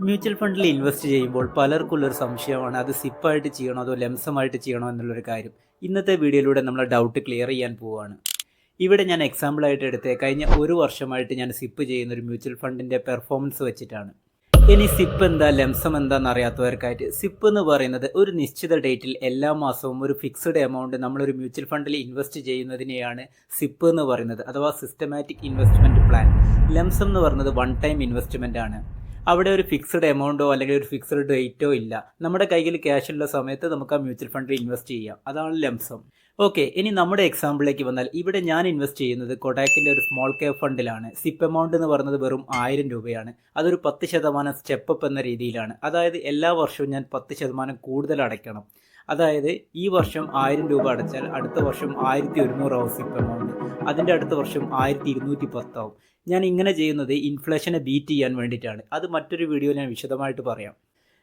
Mutual ഫണ്ടിൽ invest ചെയ്യുമ്പോൾ പലർക്കുള്ളൊരു സംശയമാണ് അത് സിപ്പായിട്ട് ചെയ്യണോ അതോ ലംസമായിട്ട് ചെയ്യണോ എന്നുള്ളൊരു കാര്യം. ഇന്നത്തെ വീഡിയോയിലൂടെ നമ്മൾ ഡൗട്ട് ക്ലിയർ ചെയ്യാൻ പോവുകയാണ്. ഇവിടെ ഞാൻ എക്സാമ്പിളായിട്ട് എടുത്ത് കഴിഞ്ഞ ഒരു വർഷമായിട്ട് ഞാൻ സിപ്പ് ചെയ്യുന്ന ഒരു മ്യൂച്വൽ ഫണ്ടിൻ്റെ പെർഫോമൻസ് വെച്ചിട്ടാണ്. ഇനി സിപ്പ് എന്താ ലംസം എന്താണെന്ന് അറിയാത്തവർക്കായിട്ട്, സിപ്പ് എന്ന് പറയുന്നത് ഒരു നിശ്ചിത ഡേറ്റിൽ എല്ലാ മാസവും ഒരു ഫിക്സ്ഡ് എമൗണ്ട് നമ്മളൊരു മ്യൂച്വൽ ഫണ്ടിൽ ഇൻവെസ്റ്റ് ചെയ്യുന്നതിനെയാണ് സിപ്പ് എന്ന് പറയുന്നത്, അഥവാ സിസ്റ്റമാറ്റിക് ഇൻവെസ്റ്റ്മെൻറ്റ് പ്ലാൻ. ലംസം എന്ന് പറയുന്നത് വൺ ടൈം ഇൻവെസ്റ്റ്മെൻ്റ് ആണ്. അവിടെ ഒരു ഫിക്സ്ഡ് എമൗണ്ടോ അല്ലെങ്കിൽ ഒരു ഫിക്സ്ഡ് ഡേറ്റോ ഇല്ല. നമ്മുടെ കയ്യിൽ ക്യാഷ് ഉള്ള സമയത്ത് നമുക്ക് ആ മ്യൂച്വൽ ഫണ്ടിൽ ഇൻവെസ്റ്റ് ചെയ്യാം. അതാണ് ലംസം. ഓക്കെ, ഇനി നമ്മുടെ എക്സാമ്പിളിലേക്ക് വന്നാൽ ഇവിടെ ഞാൻ ഇൻവെസ്റ്റ് ചെയ്യുന്നത് കൊടാക്കിൻ്റെ ഒരു സ്മോൾ ക്യാപ് ഫണ്ടിലാണ്. സിപ്പ് എമൗണ്ട് എന്ന് പറയുന്നത് വെറും 1000 രൂപയാണ്. അതൊരു 10% സ്റ്റെപ്പ് എന്ന രീതിയിലാണ്. അതായത് എല്ലാ വർഷവും ഞാൻ 10% കൂടുതൽ അടയ്ക്കണം. അതായത് ഈ വർഷം 1000 രൂപ അടച്ചാൽ അടുത്ത വർഷം 1100 ആവും സിപ്പ് എമൗണ്ട്. അതിൻ്റെ അടുത്ത വർഷം 1210 ആവും. ഞാൻ ഇങ്ങനെ ചെയ്യുന്നത് ഇൻഫ്ലേഷനെ ബീറ്റ് ചെയ്യാൻ വേണ്ടിയിട്ടാണ്. അത് മറ്റൊരു വീഡിയോയിൽ ഞാൻ വിശദമായിട്ട് പറയാം.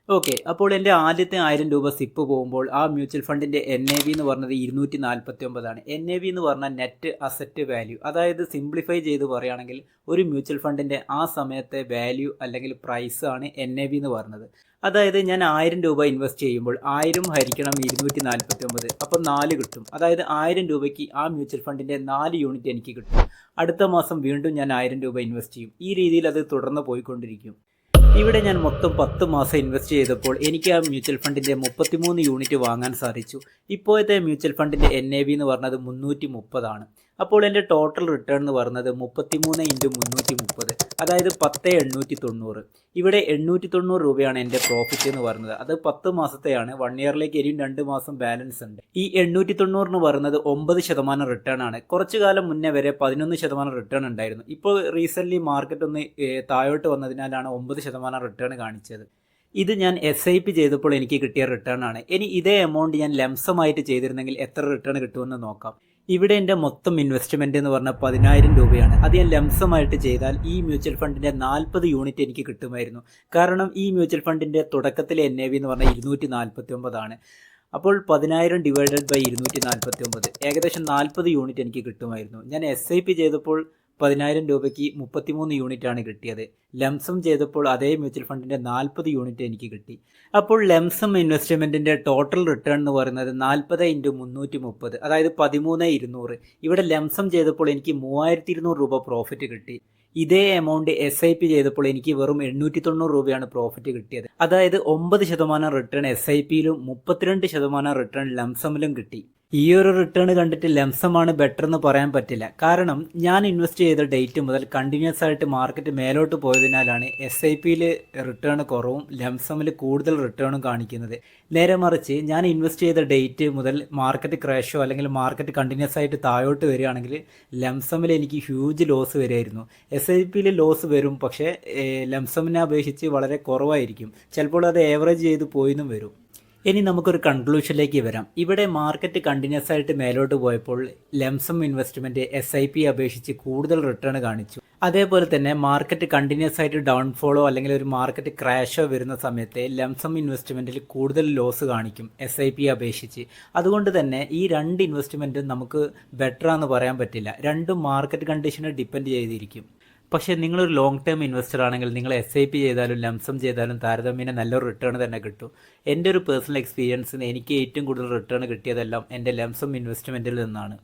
ഓക്കെ, അപ്പോൾ എൻ്റെ ആദ്യത്തെ 1000 രൂപ സിപ്പ് പോകുമ്പോൾ ആ മ്യൂച്വൽ ഫണ്ടിൻ്റെ NAV എന്ന് പറഞ്ഞത് 249 ആണ്. NAV എന്ന് പറഞ്ഞാൽ നെറ്റ് അസറ്റ് വാല്യൂ. അതായത് സിംപ്ലിഫൈ ചെയ്ത് പറയുകയാണെങ്കിൽ ഒരു മ്യൂച്വൽ ഫണ്ടിൻ്റെ ആ സമയത്തെ വാല്യൂ അല്ലെങ്കിൽ പ്രൈസ് ആണ് NAV എന്ന് പറഞ്ഞത്. അതായത് ഞാൻ 1000 രൂപ ഇൻവെസ്റ്റ് ചെയ്യുമ്പോൾ 1000 ഹരിക്കണം 249, അപ്പോൾ 4 കിട്ടും. അതായത് 1000 രൂപയ്ക്ക് ആ മ്യൂച്വൽ ഫണ്ടിൻ്റെ 4 യൂണിറ്റ് എനിക്ക് കിട്ടും. അടുത്ത മാസം വീണ്ടും ഞാൻ 1000 രൂപ ഇൻവെസ്റ്റ് ചെയ്യും. ഈ രീതിയിൽ അത് തുടർന്ന് പോയിക്കൊണ്ടിരിക്കും. ഇവിടെ ഞാൻ മൊത്തം 10 മാസം ഇൻവെസ്റ്റ് ചെയ്തപ്പോൾ എനിക്ക് ആ മ്യൂച്വൽ ഫണ്ടിൻ്റെ 33 യൂണിറ്റ് വാങ്ങാൻ സാധിച്ചു. ഇപ്പോഴത്തെ മ്യൂച്വൽ ഫണ്ടിൻ്റെ NAV എന്ന് പറഞ്ഞത് 330 ആണ്. അപ്പോൾ എൻ്റെ ടോട്ടൽ റിട്ടേൺ എന്ന് പറയുന്നത് 33 × 330, അതായത് 10,890. ഇവിടെ 890 രൂപയാണ് എൻ്റെ പ്രോഫിറ്റ് എന്ന് പറയുന്നത്. അത് 10 മാസത്തെയാണ്. 1 ഇയറിലേക്ക് ഇനിയും 2 മാസം ബാലൻസ് ഉണ്ട്. ഈ 890 എന്ന് പറയുന്നത് 9% റിട്ടേൺ ആണ്. കുറച്ചു കാലം മുന്നേ വരെ 11% റിട്ടേൺ ഉണ്ടായിരുന്നു. ഇപ്പോൾ റീസെൻ്റ്ലി മാർക്കറ്റ് ഒന്ന് താഴോട്ട് വന്നതിനാലാണ് 9% റിട്ടേൺ കാണിച്ചത്. ഇത് ഞാൻ SIP ചെയ്തപ്പോൾ എനിക്ക് കിട്ടിയ റിട്ടേൺ ആണ്. ഇനി ഇതേ എമൗണ്ട് ഞാൻ ലംസമായിട്ട് ചെയ്തിരുന്നെങ്കിൽ എത്ര റിട്ടേൺ കിട്ടുമെന്ന് നോക്കാം. ഇവിടെ എൻ്റെ മൊത്തം ഇൻവെസ്റ്റ്മെൻറ്റ് എന്ന് പറഞ്ഞാൽ 10,000 രൂപയാണ്. അത് ഞാൻ ലംസമായിട്ട് ചെയ്താൽ ഈ മ്യൂച്വൽ ഫണ്ടിൻ്റെ 40 യൂണിറ്റ് എനിക്ക് കിട്ടുമായിരുന്നു. കാരണം ഈ മ്യൂച്വൽ ഫണ്ടിൻ്റെ തുടക്കത്തിലെ NAV എന്ന് പറഞ്ഞാൽ 249 ആണ്. അപ്പോൾ 10,000 ഡിവൈഡഡ് ബൈ 249 ഏകദേശം 40 യൂണിറ്റ് എനിക്ക് കിട്ടുമായിരുന്നു. ഞാൻ SIP ചെയ്തപ്പോൾ 10,000 രൂപയ്ക്ക് 33 യൂണിറ്റാണ് കിട്ടിയത്. ലംസം ചെയ്തപ്പോൾ അതേ മ്യൂച്വൽ ഫണ്ടിൻ്റെ 40 യൂണിറ്റ് എനിക്ക് കിട്ടി. അപ്പോൾ ലംസം ഇൻവെസ്റ്റ്മെൻറ്റിൻ്റെ ടോട്ടൽ റിട്ടേൺ എന്ന് പറയുന്നത് 40 × 330, അതായത് 13,200. ഇവിടെ ലംസം ചെയ്തപ്പോൾ എനിക്ക് 3,200 രൂപ പ്രോഫിറ്റ് കിട്ടി. ഇതേ എമൗണ്ട് SIP ചെയ്തപ്പോൾ എനിക്ക് വെറും 890 രൂപയാണ് പ്രോഫിറ്റ് കിട്ടിയത്. അതായത് 9% റിട്ടേൺ SIPയിലും 32% റിട്ടേൺ ലംസമിലും കിട്ടി. ഈ ഒരു റിട്ടേൺ കണ്ടിട്ട് ലംസമാണ് ബെറ്റർ എന്ന് പറയാൻ പറ്റില്ല. കാരണം ഞാൻ ഇൻവെസ്റ്റ് ചെയ്ത ഡേറ്റ് മുതൽ കണ്ടിന്യൂസ് ആയിട്ട് മാർക്കറ്റ് മേലോട്ട് പോയതിനാലാണ് SIPയിൽ റിട്ടേൺ കുറവും ലംസമിൽ കൂടുതൽ റിട്ടേണും കാണിക്കുന്നത്. നേരെ മറിച്ച് ഞാൻ ഇൻവെസ്റ്റ് ചെയ്ത ഡേറ്റ് മുതൽ മാർക്കറ്റ് ക്രാഷോ അല്ലെങ്കിൽ മാർക്കറ്റ് കണ്ടിന്യൂസ് ആയിട്ട് താഴോട്ട് വരികയാണെങ്കിൽ ലംസമിൽ എനിക്ക് ഹ്യൂജ് ലോസ് വരുമായിരുന്നു. SIPയിൽ ലോസ് വരും, പക്ഷേ ലംസമിനെ അപേക്ഷിച്ച് വളരെ കുറവായിരിക്കും. ചിലപ്പോൾ അത് ഏവറേജ് ചെയ്ത് പോയിന്നും വരും. ഇനി നമുക്കൊരു കൺക്ലൂഷനിലേക്ക് വരാം. ഇവിടെ മാർക്കറ്റ് കണ്ടിന്യൂസ് ആയിട്ട് മേലോട്ട് പോയപ്പോൾ ലംസം ഇൻവെസ്റ്റ്മെൻറ്റ് SIP അപേക്ഷിച്ച് കൂടുതൽ റിട്ടേൺ കാണിച്ചു. അതേപോലെ തന്നെ മാർക്കറ്റ് കണ്ടിന്യൂസ് ആയിട്ട് ഡൗൺഫോളോ അല്ലെങ്കിൽ ഒരു മാർക്കറ്റ് ക്രാഷോ വരുന്ന സമയത്ത് ലംസം ഇൻവെസ്റ്റ്മെൻറ്റിൽ കൂടുതൽ ലോസ് കാണിക്കും SIP അപേക്ഷിച്ച്. അതുകൊണ്ട് തന്നെ ഈ രണ്ട് ഇൻവെസ്റ്റ്മെൻറ്റും നമുക്ക് ബെറ്ററാന്ന് പറയാൻ പറ്റില്ല. രണ്ടും മാർക്കറ്റ് കണ്ടീഷനെ ഡിപ്പെൻഡ് ചെയ്തിരിക്കും. പക്ഷേ നിങ്ങളൊരു ലോങ് ടേം ഇൻവെസ്റ്റർ ആണെങ്കിൽ നിങ്ങൾ SIP ചെയ്താലും ലംസം ചെയ്താലും താരതമ്യേന നല്ലൊരു റിട്ടേൺ തന്നെ കിട്ടും. എൻ്റെ ഒരു പേഴ്സണൽ എക്സ്പീരിയൻസിന് എനിക്ക് ഏറ്റവും കൂടുതൽ റിട്ടേൺ കിട്ടിയതെല്ലാം എൻ്റെ ലംസം ഇൻവെസ്റ്റ്മെൻറ്റിൽ നിന്നാണ്.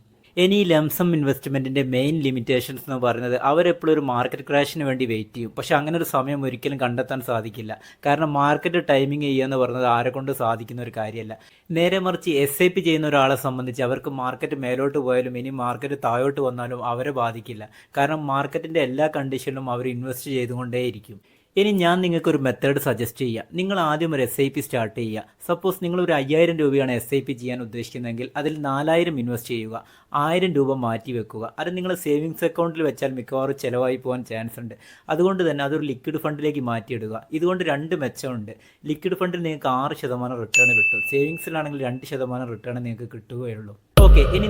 ഇനി ഈ ലംസം ഇൻവെസ്റ്റ്മെൻറ്റിൻ്റെ മെയിൻ ലിമിറ്റേഷൻസ് എന്ന് പറയുന്നത് അവരെപ്പോഴും ഒരു മാർക്കറ്റ് ക്രാഷിന് വേണ്ടി വെയിറ്റ് ചെയ്യും. പക്ഷേ അങ്ങനെ ഒരു സമയം ഒരിക്കലും കണ്ടെത്താൻ സാധിക്കില്ല. കാരണം മാർക്കറ്റ് ടൈമിംഗ് ചെയ്യുക എന്ന് പറയുന്നത് ആരെ കൊണ്ട് സാധിക്കുന്ന ഒരു കാര്യമല്ല. നേരെ മറിച്ച് SIP ചെയ്യുന്ന ഒരാളെ സംബന്ധിച്ച് അവർക്ക് മാർക്കറ്റ് മേലോട്ട് പോയാലും ഇനി മാർക്കറ്റ് താഴോട്ട് വന്നാലും അവരെ ബാധിക്കില്ല. കാരണം മാർക്കറ്റിൻ്റെ എല്ലാ കണ്ടീഷനിലും അവർ ഇൻവെസ്റ്റ് ചെയ്തുകൊണ്ടേയിരിക്കും. ഇനി ഞാൻ നിങ്ങൾക്കൊരു മെത്തേഡ് സജസ്റ്റ് ചെയ്യാം. നിങ്ങൾ ആദ്യം ഒരു SIP സ്റ്റാർട്ട് ചെയ്യുക. സപ്പോസ് നിങ്ങളൊരു 5,000 രൂപയാണ് SIP ചെയ്യാൻ ഉദ്ദേശിക്കുന്നതെങ്കിൽ അതിൽ 4,000 ഇൻവെസ്റ്റ് ചെയ്യുക. 1,000 രൂപ മാറ്റി വെക്കുക. അത് നിങ്ങൾ സേവിങ്സ് അക്കൗണ്ടിൽ വെച്ചാൽ മിക്കവാറും ചിലവായി പോകാൻ ചാൻസ് ഉണ്ട്. അതുകൊണ്ട് തന്നെ അതൊരു ലിക്വിഡ് ഫണ്ടിലേക്ക് മാറ്റിയിടുക. ഇതുകൊണ്ട് 2 മെച്ചമുണ്ട്. ലിക്വിഡ് ഫണ്ടിൽ നിങ്ങൾക്ക് 6% റിട്ടേൺ കിട്ടും. സേവിങ്സിലാണെങ്കിൽ 2% റിട്ടേൺ നിങ്ങൾക്ക് കിട്ടുകയുള്ളൂ. ഓക്കെ, ഇനി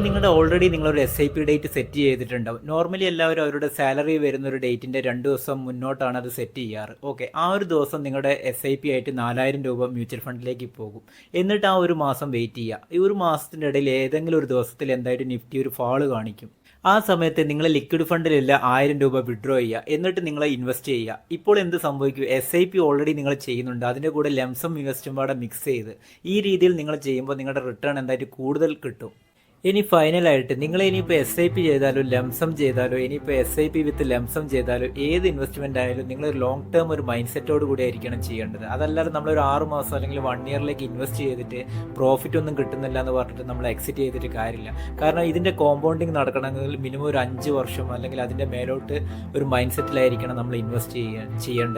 നിങ്ങളൊരു SIP ഡേറ്റ് സെറ്റ് ചെയ്തിട്ടുണ്ടാവും. നോർമലി എല്ലാവരും അവരുടെ സാലറി വരുന്ന ഒരു ഡേറ്റിൻ്റെ 2 ദിവസം മുന്നോട്ടാണ് അത് സെറ്റ് ചെയ്യാറ്. ഓക്കെ, ആ ഒരു ദിവസം നിങ്ങളുടെ SIP ആയിട്ട് 4,000 രൂപ മ്യൂച്വൽ ഫണ്ടിലേക്ക് പോകും. എന്നിട്ട് ആ ഒരു മാസം വെയിറ്റ് ചെയ്യുക. ഈ ഒരു മാസത്തിൻ്റെ ഇടയിൽ ഏതെങ്കിലും ഒരു ദിവസത്തിൽ എന്തായാലും നിഫ്റ്റി ഒരു ഫാള് കാണിക്കും. ആ സമയത്ത് നിങ്ങൾ ലിക്വിഡ് ഫണ്ടിലുള്ള 1000 രൂപ വിഡ്രോ ചെയ്യുക, എന്നിട്ട് നിങ്ങൾ ഇൻവെസ്റ്റ് ചെയ്യുക. ഇപ്പോൾ എന്ത് സംഭവിക്കും? SIP ഓൾറെഡി നിങ്ങൾ ചെയ്യുന്നുണ്ട്, അതിൻ്റെ കൂടെ ലംസം ഇൻവെസ്റ്റും പാടെ മിക്സ് ചെയ്ത് ഈ രീതിയിൽ നിങ്ങൾ ചെയ്യുമ്പോൾ നിങ്ങളുടെ റിട്ടേൺ എന്തായിട്ട് കൂടുതൽ കിട്ടും. ഇനി ഫൈനലായിട്ട് നിങ്ങൾ ഇനിയിപ്പോൾ SIP ചെയ്താലോ ലംസം ചെയ്താലോ, ഇനിയിപ്പോൾ SIP വിത്ത് ലംസം ചെയ്താലോ, ഏത് ഇൻവെസ്റ്റ്മെൻ്റ് ആയാലും നിങ്ങൾ ലോങ് ടേം ഒരു മൈൻഡ് സെറ്റോട് കൂടി ആയിരിക്കണം ചെയ്യേണ്ടത്. അതല്ലാതെ നമ്മളൊരു 6 മാസം അല്ലെങ്കിൽ 1 ഇയറിലേക്ക് ഇൻവെസ്റ്റ് ചെയ്തിട്ട് പ്രോഫിറ്റ് ഒന്നും കിട്ടുന്നില്ല എന്ന് പറഞ്ഞിട്ട് നമ്മൾ എക്സിറ്റ് ചെയ്തിട്ട് കാര്യമില്ല. കാരണം ഇതിൻ്റെ കോമ്പൗണ്ടിങ് നടക്കണമെങ്കിൽ മിനിമം ഒരു 5 വർഷം അല്ലെങ്കിൽ അതിൻ്റെ മേലോട്ട് ഒരു മൈൻഡ് സെറ്റിലായിരിക്കണം നമ്മൾ ഇൻവെസ്റ്റ് ചെയ്യേണ്ടത്.